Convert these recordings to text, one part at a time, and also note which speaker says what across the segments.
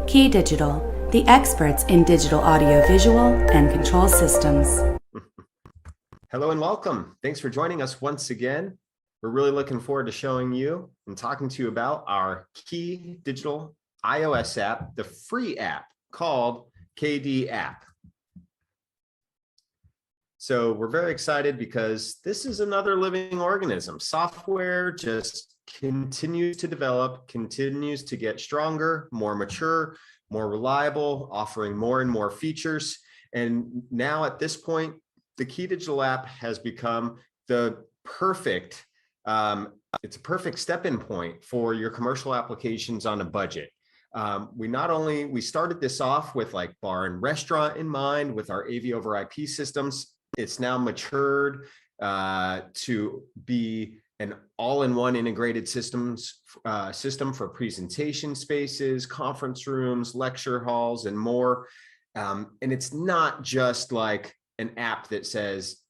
Speaker 1: Key Digital, the experts in digital audio visual and control systems.
Speaker 2: Hello and welcome. Thanks for joining us once again. We're really looking forward to showing you and talking to you about our Key Digital iOS app, the free app called KD App. So we're very excited because this is another living organism. Software just continues to develop, continues to get stronger, more mature, more reliable, offering more and more features. And now at this point, the Key Digital app has become the perfect, it's a perfect step-in point for your commercial applications on a budget. We started this off with like bar and restaurant in mind with our AV over IP systems. It's now matured to be an all-in-one integrated system for presentation spaces, conference rooms, lecture halls, and more. And it's not just like an app that says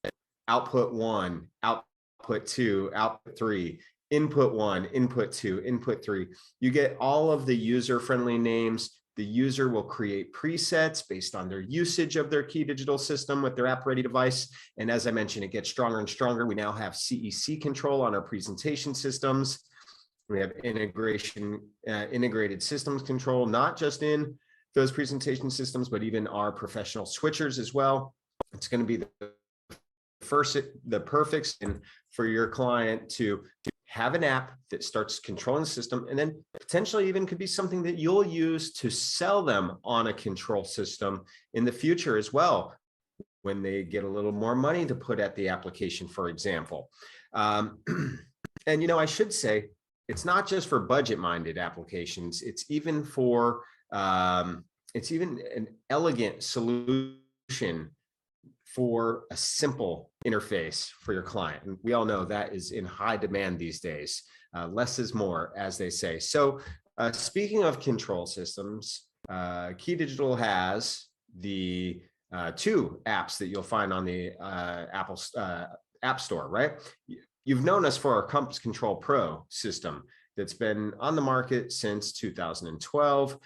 Speaker 2: output 1, output 2, output 3, input 1, input 2, input 3. You get all of the user-friendly names. The user will create presets based on their usage of their Key Digital system with their app-ready device. And as I mentioned, it gets stronger and stronger. We now have CEC control on our presentation systems. We have integrated systems control, not just in those presentation systems, but even our professional switchers as well. It's going to be the perfect thing for your client to have an app that starts controlling the system, and then potentially even could be something that you'll use to sell them on a control system in the future as well, when they get a little more money to put at the application, for example. And, you know, I should say, it's not just for budget-minded applications. It's even for, it's even an elegant solution for a simple interface for your client. And we all know that is in high demand these days. Less is more, as they say. So speaking of control systems, Key Digital has the two apps that you'll find on the Apple App Store, right? You've known us for our Compass Control Pro system that's been on the market since 2012.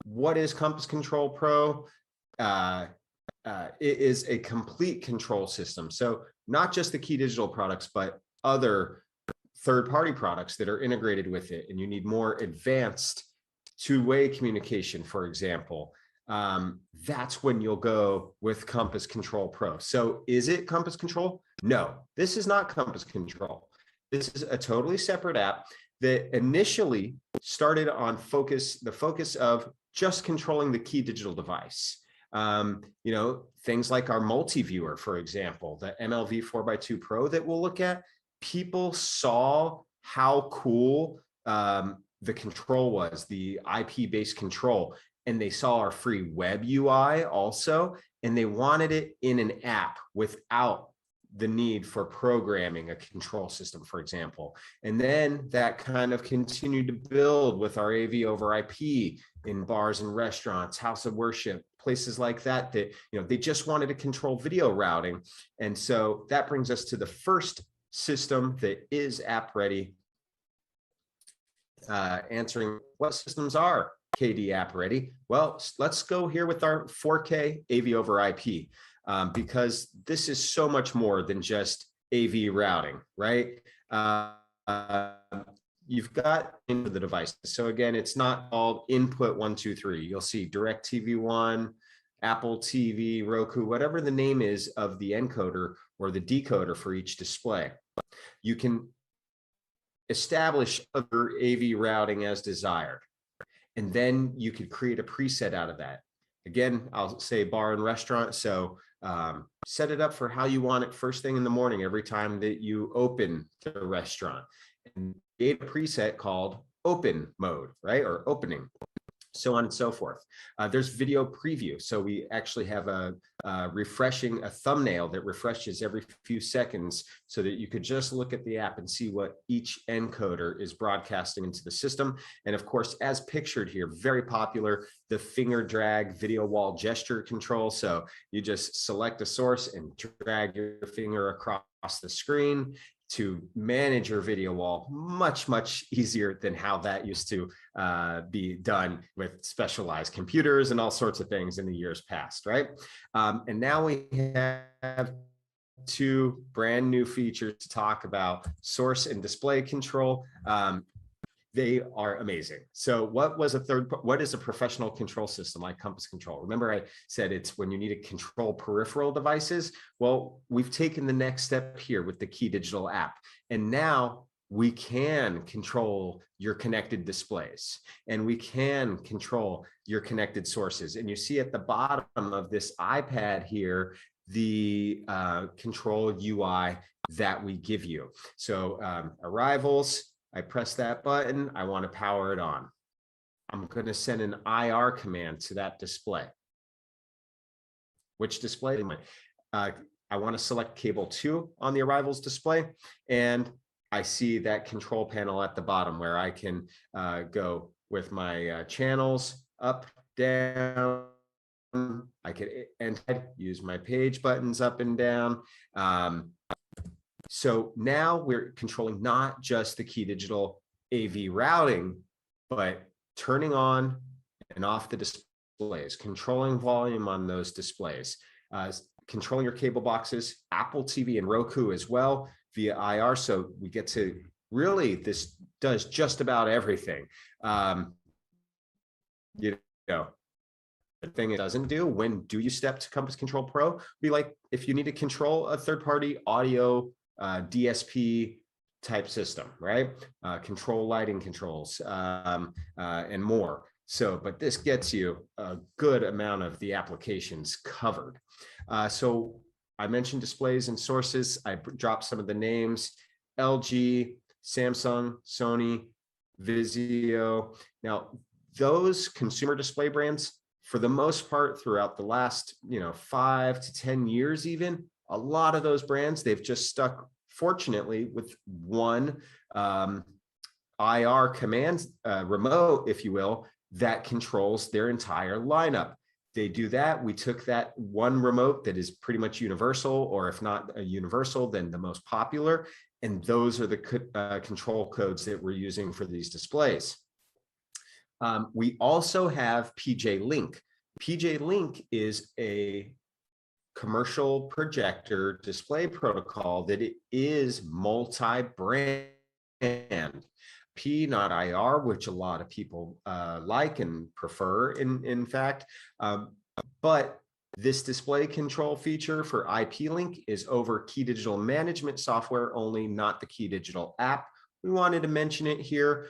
Speaker 2: What is Compass Control Pro? It is a complete control system. So not just the Key Digital products, but other third-party products that are integrated with it. And you need more advanced two-way communication, for example. That's when you'll go with Compass Control Pro. So is it Compass Control? No, this is not Compass Control. This is a totally separate app that initially started on the focus of just controlling the Key Digital device. You know, things like our multi-viewer, for example, the MLV 4x2 Pro that we'll look at, people saw how cool the control was, the IP-based control, and they saw our free web UI also, and they wanted it in an app without the need for programming a control system, for example. And then that kind of continued to build with our AV over IP in bars and restaurants, house of worship, places like that, you know, they just wanted to control video routing. And so that brings us to the first system that is app ready, answering what systems are KD app ready. Well, let's go here with our 4K AV over IP, because this is so much more than just AV routing, right? You've got into the devices. So again, it's not all input 1, 2, 3. You'll see DirecTV 1, Apple TV, Roku, whatever the name is of the encoder or the decoder for each display. You can establish other AV routing as desired. And then you could create a preset out of that. Again, I'll say bar and restaurant. So set it up for how you want it first thing in the morning, every time that you open the restaurant, and create a preset called open mode, right? Or opening, so on and so forth. There's video preview. So we actually have a thumbnail that refreshes every few seconds so that you could just look at the app and see what each encoder is broadcasting into the system. And of course, as pictured here, very popular, the finger drag video wall gesture control. So you just select a source and drag your finger across the screen. to manage your video wall much easier than how that used to be done with specialized computers and all sorts of things in the years past, right? And now we have two brand new features to talk about: source and display control. They are amazing. So what is a professional control system like Compass Control? Remember I said it's when you need to control peripheral devices? Well, we've taken the next step here with the Key Digital app. And now we can control your connected displays, and we can control your connected sources. And you see at the bottom of this iPad here, the control UI that we give you. So arrivals, I press that button, I want to power it on. I'm going to send an IR command to that display. Which display? I want to select cable 2 on the arrivals display, and I see that control panel at the bottom where I can go with my channels up, down. I could use my page buttons up and down. So now we're controlling not just the Key Digital AV routing, but turning on and off the displays, controlling volume on those displays, controlling your cable boxes, Apple TV and Roku as well via IR. So we get to really, this does just about everything. You know, the thing it doesn't do, when do you step to Compass Control Pro? Be like, if you need to control a third-party audio DSP type system, right? Control lighting controls and more. So, but this gets you a good amount of the applications covered. So I mentioned displays and sources. I dropped some of the names: LG, Samsung, Sony, Vizio. Now, those consumer display brands, for the most part, throughout the last 5 to 10 years, even, a lot of those brands, they've just stuck, fortunately, with one IR command remote, if you will, that controls their entire lineup. They do that. We took that one remote that is pretty much universal, or if not a universal, then the most popular. And those are the control codes that we're using for these displays. We also have PJ Link. PJ Link is a commercial projector display protocol that it is multi-brand. P, not IR, which a lot of people like and prefer, in fact. But this display control feature for IP Link is over Key Digital management software only, not the Key Digital app. We wanted to mention it here.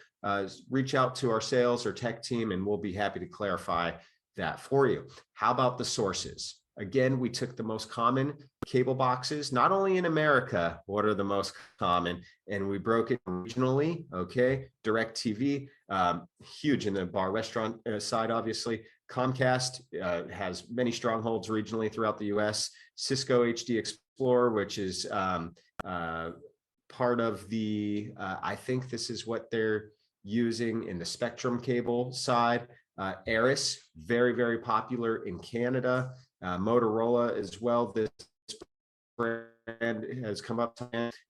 Speaker 2: Reach out to our sales or tech team, and we'll be happy to clarify that for you. How about the sources? Again, we took the most common cable boxes, not only in America, what are the most common, and we broke it regionally, okay? DirecTV, huge in the bar restaurant side, obviously. Comcast has many strongholds regionally throughout the US. Cisco HD Explorer, which is part of the, I think this is what they're using in the Spectrum cable side. Aris, very popular in Canada. Motorola as well. This brand has come up,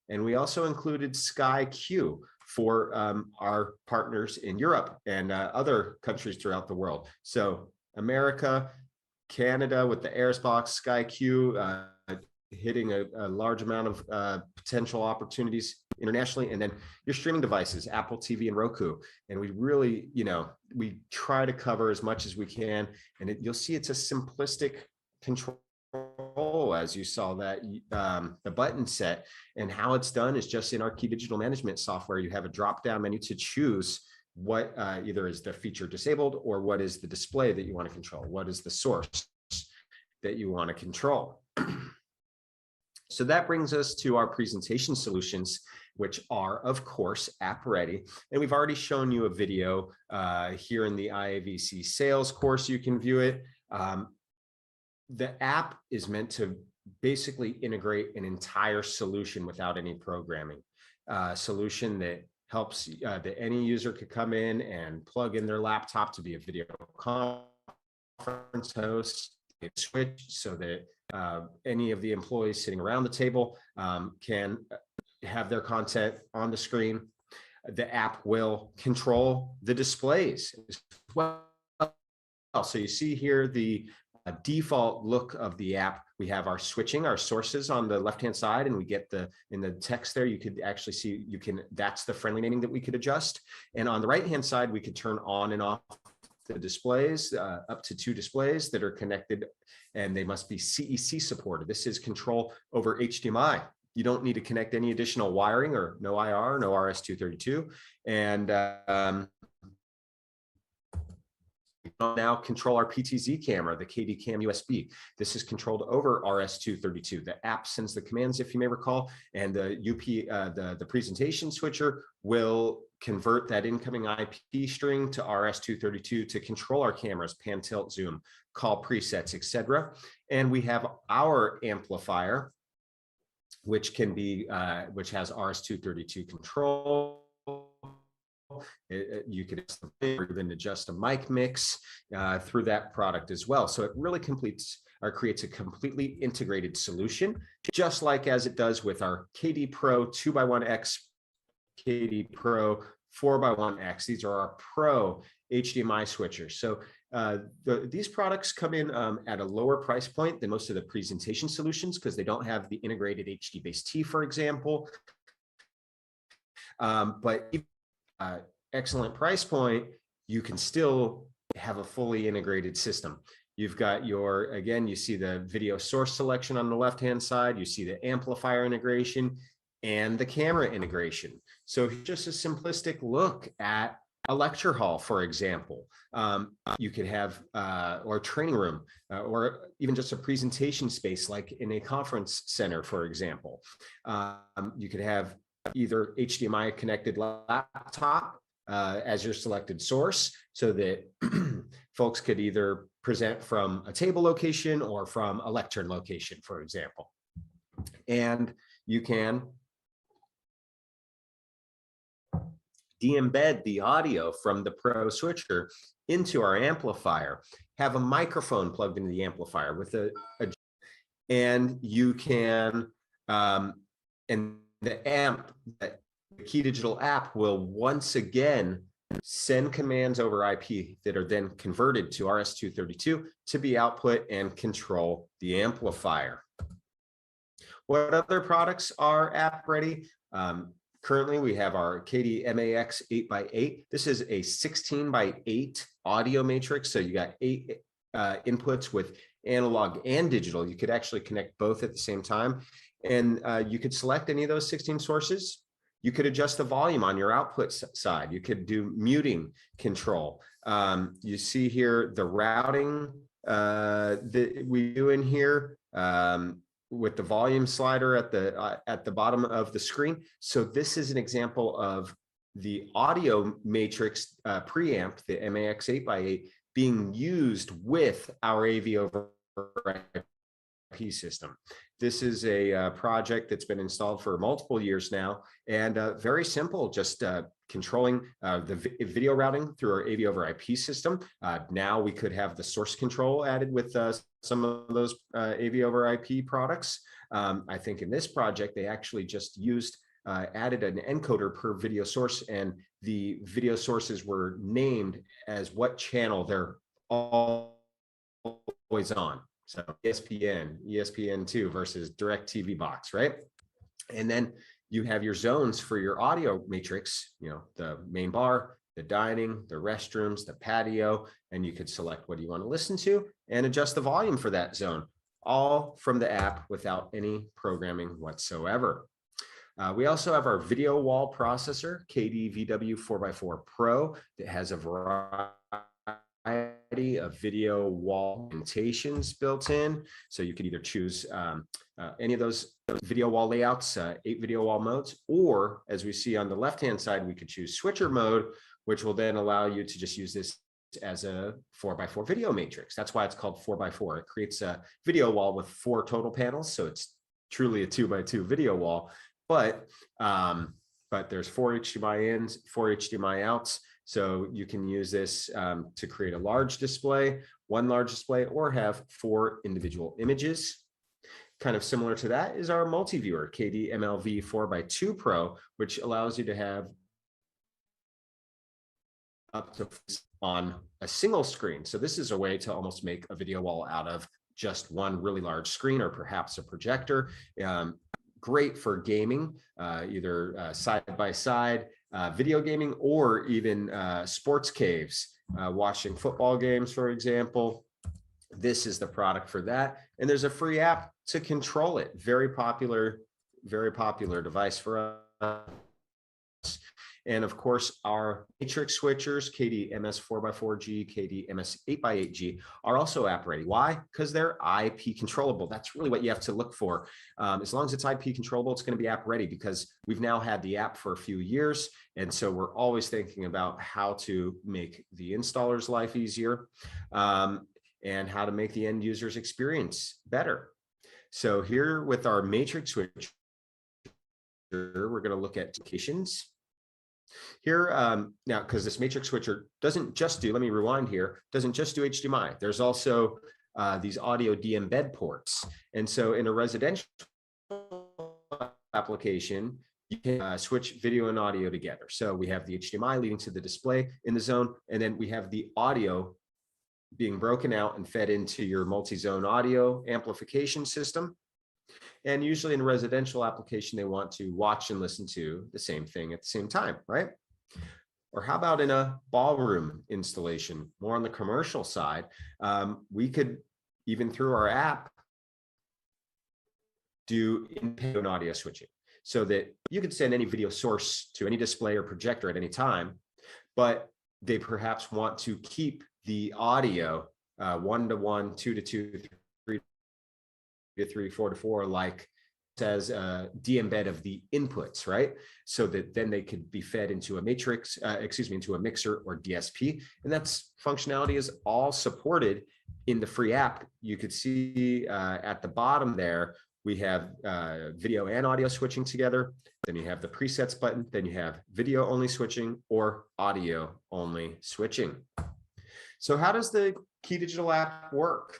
Speaker 2: and we also included Sky Q for our partners in Europe and other countries throughout the world. So America, Canada with the Aris box, Sky Q hitting a large amount of potential opportunities internationally, and then your streaming devices, Apple TV and Roku. And we really, we try to cover as much as we can, and you'll see it's a simplistic control, as you saw that the button set, and how it's done is just in our Key Digital management software. You have a drop-down menu to choose what either is the feature disabled, or what is the display that you want to control, what is the source that you want to control. So that brings us to our presentation solutions, which are, of course, app ready. And we've already shown you a video here in the IAVC sales course. You can view it. The app is meant to basically integrate an entire solution without any programming. Solution that helps that any user could come in and plug in their laptop to be a video conference host, switch so that any of the employees sitting around the table can have their content on the screen. The app will control the displays as well. So you see here the default look of the app. We have our switching, our sources on the left-hand side, and we get in the text there, you could actually see, that's the friendly naming that we could adjust. And on the right-hand side, we could turn on and off the displays, up to 2 displays that are connected, and they must be CEC supported. This is control over HDMI. You don't need to connect any additional wiring, or no IR, no RS-232. And now control our PTZ camera, the KD Cam USB. This is controlled over RS-232. The app sends the commands, if you may recall, and the the presentation switcher will convert that incoming IP string to RS-232 to control our cameras, pan, tilt, zoom, call presets, etc. And we have our amplifier, which can be which has RS-232 control. You could even adjust a mic mix through that product as well. So it really completes or creates a completely integrated solution, just like as it does with our KD Pro 2x1X, KD Pro 4x1X. These are our Pro HDMI switchers. So these products come in at a lower price point than most of the presentation solutions because they don't have the integrated HD base T, for example. But excellent price point, you can still have a fully integrated system. You've got your, again, you see the video source selection on the left-hand side, you see the amplifier integration and the camera integration. So just a simplistic look at a lecture hall, for example. You could have, or a training room, or even just a presentation space like in a conference center, for example. You could have either HDMI connected laptop as your selected source, so that folks could either present from a table location or from a lectern location, for example. And you can de-embed the audio from the Pro switcher into our amplifier, have a microphone plugged into the amplifier with and you can, and the amp, the Key Digital app will once again send commands over IP that are then converted to RS-232 to be output and control the amplifier. What other products are app ready? Currently, we have our KD MAX 8x8. This is a 16x8 audio matrix. So you got 8 inputs with analog and digital. You could actually connect both at the same time. And you could select any of those 16 sources. You could adjust the volume on your output side. You could do muting control. You see here the routing that we do in here with the volume slider at the bottom of the screen. So this is an example of the audio matrix preamp, the MAX 8x8, being used with our AV over IP system. This is a project that's been installed for multiple years now, and very simple, just controlling the video routing through our AV over IP system. Now we could have the source control added with some of those AV over IP products. I think in this project, they actually just added an encoder per video source, and the video sources were named as what channel they're always on. So ESPN, ESPN2 versus DirecTV box, right? And then you have your zones for your audio matrix, you know, the main bar, the dining, the restrooms, the patio, and you could select what you want to listen to and adjust the volume for that zone, all from the app without any programming whatsoever. We also have our video wall processor, KD VW 4x4 Pro, that has a variety of video wall implementations built in. So you could either choose any of those video wall layouts, 8 video wall modes, or as we see on the left-hand side, we could choose switcher mode, which will then allow you to just use this as a 4x4 video matrix. That's why it's called 4x4. It creates a video wall with 4 total panels. So it's truly a 2x2 video wall, but there's 4 HDMI ins, 4 HDMI outs. So you can use this to create a large display, one large display, or have 4 individual images. Kind of similar to that is our multi-viewer KD-MLV 4x2 Pro, which allows you to have up to on a single screen. So this is a way to almost make a video wall out of just one really large screen or perhaps a projector. Great for gaming, either side by side video gaming, or even sports caves, watching football games, for example. This is the product for that. And there's a free app to control it. Very popular device for us. And of course, our matrix switchers, KD-MS 4x4G, KD-MS 8x8G, are also app ready. Why? Because they're IP controllable. That's really what you have to look for. As long as it's IP controllable, it's going to be app ready, because we've now had the app for a few years. And so we're always thinking about how to make the installer's life easier, and how to make the end user's experience better. So here with our matrix switcher, we're going to look at applications. Here, now, because this matrix switcher doesn't just do, let me rewind here, doesn't just do HDMI. There's also these audio de-embed ports. And so in a residential application, you can switch video and audio together. So we have the HDMI leading to the display in the zone, and then we have the audio being broken out and fed into your multi-zone audio amplification system. And usually in a residential application, they want to watch and listen to the same thing at the same time, right? Or how about in a ballroom installation, more on the commercial side? We could, even through our app, do in-panel audio switching, so that you could send any video source to any display or projector at any time, but they perhaps want to keep the audio 1-to-1, 2-to-2, 3-to-3, 4-to-4, like says de-embed of the inputs, right? So that then they could be fed into a matrix, into a mixer or DSP. And that's functionality is all supported in the free app. You could see at the bottom there, we have video and audio switching together. Then you have the presets button. Then you have video only switching or audio only switching. So how does the Key Digital app work?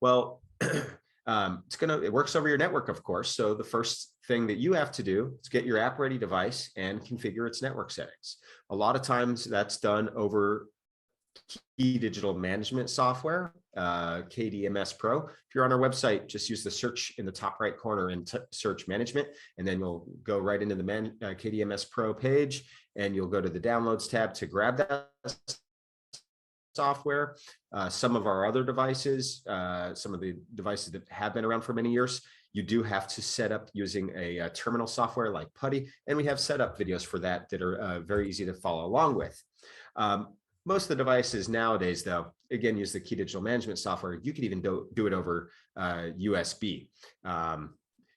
Speaker 2: Well, it works over your network, of course. So the first thing that you have to do is get your app ready device and configure its network settings. A lot of times that's done over Key Digital management software, KD-MS Pro. If you're on our website, just use the search in the top right corner and search management, and then you'll go right into the KD-MS Pro page, and you'll go to the downloads tab to grab that software. Some of our other devices, some of the devices that have been around for many years, you do have to set up using a terminal software like Putty, and we have setup videos for that that are very easy to follow along with. Most of the devices nowadays, though, again, use the Key Digital management software. You could even do it over USB.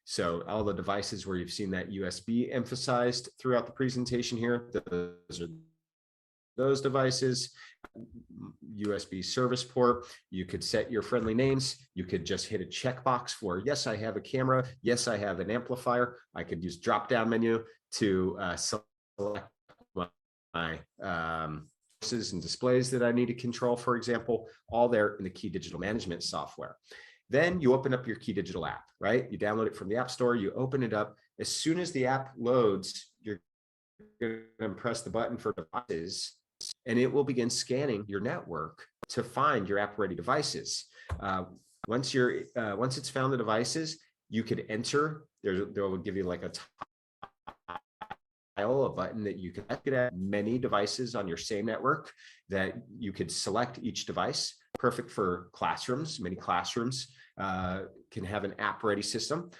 Speaker 2: So all the devices where you've seen that USB emphasized throughout the presentation here, those are those devices. USB service port. You could set your friendly names. You could just hit a checkbox for, yes, I have a camera. Yes, I have an amplifier. I could use drop-down menu to select my sources and displays that I need to control, for example, all there in the Key Digital management software. Then you open up your Key Digital app, right? You download it from the App Store. You open it up. As soon as the app loads, you're going to press the button for devices, and it will begin scanning your network to find your app ready devices. Once it's found the devices, you could enter. There will give you like a button that you can add many devices on your same network that you could select each device. Perfect for classrooms. Many classrooms can have an app ready system,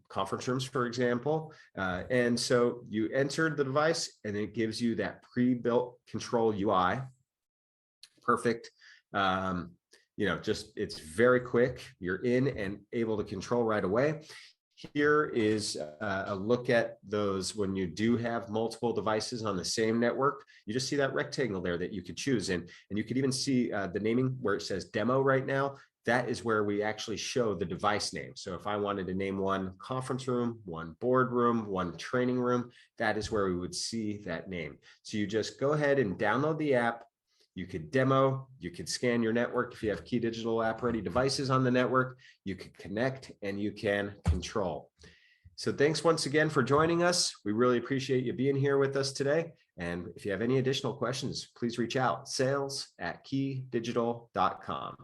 Speaker 2: conference rooms, for example. And so you enter the device and it gives you that pre-built control UI. Perfect. It's very quick. You're in and able to control right away. Here is a look at those when you do have multiple devices on the same network. You just see that rectangle there that you could choose. And you could even see the naming where it says demo right now. That is where we actually show the device name. So if I wanted to name one conference room, one boardroom, one training room, that is where we would see that name. So you just go ahead and download the app. You could demo, you could scan your network. If you have Key Digital app ready devices on the network, you can connect and you can control. So thanks once again for joining us. We really appreciate you being here with us today. And if you have any additional questions, please reach out, sales@keydigital.com.